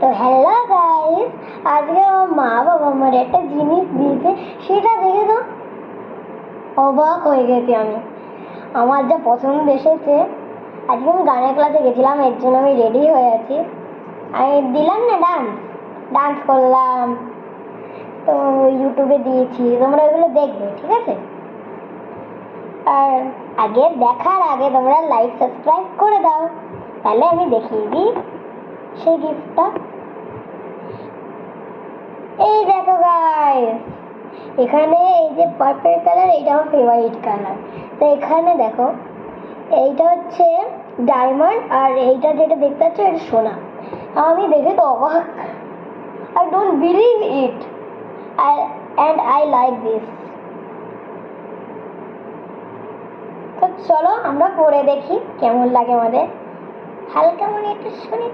তো hello guys, আজকে আমার মা বাবা আমার একটা জিনিস দিয়েছে, সেটা দেখে তো অবাক হয়ে গেছি আমি। আমার যা পছন্দ এসেছে। আজকে আমি গানের ক্লাসে গেছিলাম, এর জন্য আমি রেডি হয়ে আছি। আমি দিলাম না ডান্স, ডান্স করলাম, তো ইউটিউবে দিয়েছি, তোমরা ওইগুলো দেখবে, ঠিক আছে? আর আগে দেখার আগে তোমরা লাইক সাবস্ক্রাইব করে দাও, তাহলে আমি দেখিয়ে দিই সেই গিফটটা। এই দেখো গাইস, এখানে এই যে পার্পল কালার, এইটা আমার ফেভারিট কালার। তো এখানে দেখো, এইটা হচ্ছে ডায়মন্ড, আর এইটা যেটা দেখতে পাচ্ছ এটা সোনা। আমি দেখে তো অবাক, I don't believe it, I like this. তো চলো আমরা পরে দেখি কেমন লাগে আমাদের। হালকা মনে একটু শুনি।